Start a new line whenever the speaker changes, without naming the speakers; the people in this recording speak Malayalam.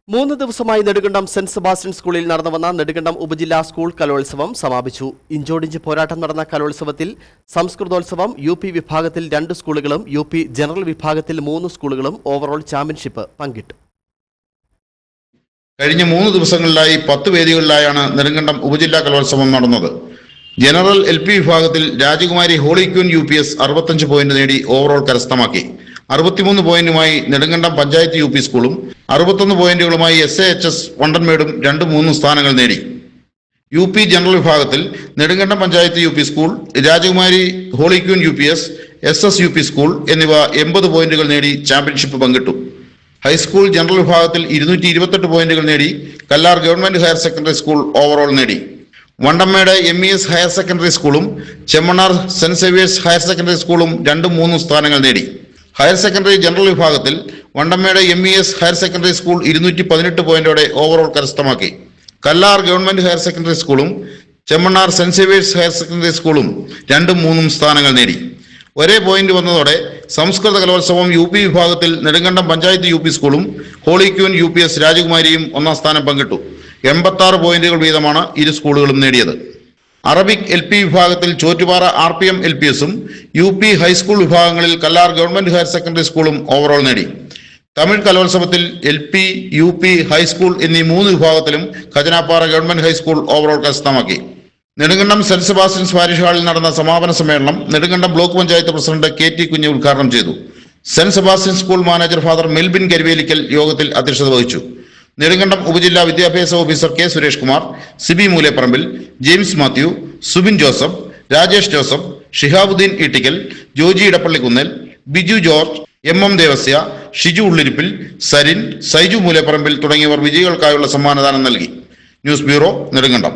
3 ദിവസമായി നെടുങ്കണ്ടം സെന്റ് സെബാസ്റ്റ്യൻ സ്കൂളിൽ നടന്നുവന്ന നെടുങ്കണ്ടം ഉപജില്ലാ സ്കൂൾ കലോത്സവം സമാപിച്ചു. ഇഞ്ചോടിഞ്ച് പോരാട്ടം നടന്ന കലോത്സവത്തിൽ സംസ്കൃതോത്സവം UP വിഭാഗത്തിൽ 2 സ്കൂളുകളും UP ജനറൽ വിഭാഗത്തിൽ 3 സ്കൂളുകളും ഓവറോൾ ചാമ്പ്യൻഷിപ്പ് പങ്കിട്ടു.
കഴിഞ്ഞ 3 ദിവസങ്ങളിലായി 10 വേദികളിലായാണ് നെടുങ്കണ്ടം ഉപജില്ലാ കലോത്സവം നടന്നത്. ജനറൽ LP വിഭാഗത്തിൽ രാജകുമാരി ഹോളി ക്യൂൻ UPS 65 പോയിന്റ് നേടി ഓവറോൾ കരസ്ഥമാക്കി. 63 പോയിന്റുമായി നെടുങ്കണ്ടം പഞ്ചായത്ത് UP സ്കൂളും 61 പോയിന്റുകളുമായി SAHS വണ്ടൻമേടും 2-3 സ്ഥാനങ്ങൾ നേടി. UP ജനറൽ വിഭാഗത്തിൽ Nedumkandam panchayat UP school, Rajakumari holy queen UPS, SS UP school എന്നിവ 80 പോയിന്റുകൾ നേടി ചാമ്പ്യൻഷിപ്പ് പങ്കിട്ടു. ഹൈസ്കൂൾ ജനറൽ വിഭാഗത്തിൽ 228 പോയിന്റുകൾ നേടി Kallar government higher secondary school overall നേടി. വണ്ടമ്മേട് MES ഹയർ സെക്കൻഡറി സ്കൂളും Chemmannar Saint Xavier's higher secondary സ്കൂളും 2-3 സ്ഥാനങ്ങൾ നേടി. ഹയർ സെക്കൻഡറി ജനറൽ വിഭാഗത്തിൽ Vandanmedu MES higher secondary school 218 പോയിന്റോടെ ഓവറോൾ കരസ്ഥമാക്കി. കല്ലാർ ഗവൺമെന്റ് ഹയർ സെക്കൻഡറി സ്കൂളും Chemmannar Saint Xavier's higher secondary സ്കൂളും 2-3 സ്ഥാനങ്ങൾ നേടി. ഒരേ പോയിന്റ് വന്നതോടെ സംസ്കൃത കലോത്സവം UP വിഭാഗത്തിൽ നെടുങ്കണ്ടം പഞ്ചായത്ത് UP സ്കൂളും ഹോളി ക്യൂൻ UPS രാജകുമാരിയും 1ാം സ്ഥാനം പങ്കിട്ടു. 86 പോയിന്റുകൾ വീതമാണ് ഇരു സ്കൂളുകളും നേടിയത്. അറബിക് LP വിഭാഗത്തിൽ ചോറ്റുപാറ RPM LPSും UP ഹൈസ്കൂൾ വിഭാഗങ്ങളിൽ കല്ലാർ ഗവൺമെന്റ് ഹയർ സെക്കൻഡറി സ്കൂളും ഓവറോൾ നേടി. തമിഴ് കലോത്സവത്തിൽ LP, UP ഹൈസ്കൂൾ എന്നീ 3 വിഭാഗത്തിലും ഖജനാപ്പാറ ഗവൺമെന്റ് ഹൈസ്കൂൾ ഓവറോൾ കരസ്ഥമാക്കി. നെടുങ്കണ്ടം സെന്റ് സെബാസ്റ്റ്യൻസ് പാരിഷ് ഹാളിൽ നടന്ന സമാപന സമ്മേളനം Nedumkandam block panchayat president KT Kunju ഉദ്ഘാടനം ചെയ്തു. Saint Sebastian school manager father Melbin Karuvelikkal യോഗത്തിൽ അധ്യക്ഷത വഹിച്ചു. നെടുങ്കണ്ടം ഉപജില്ലാ വിദ്യാഭ്യാസ officer K Suresh Kumar, Sibi Moolepparambil, James Mathew, Subin Joseph, Rajesh Joseph, Shihabuddin Eettikkal, Joji Edappallikkunnel, Biju George, MM Devasya, Shiju Ullirippil, Sarin, Saiju Moolepparambil തുടങ്ങിയവർ വിജയികൾക്കായുള്ള സമ്മാനദാനം നൽകി. News bureau, Nedumkandam.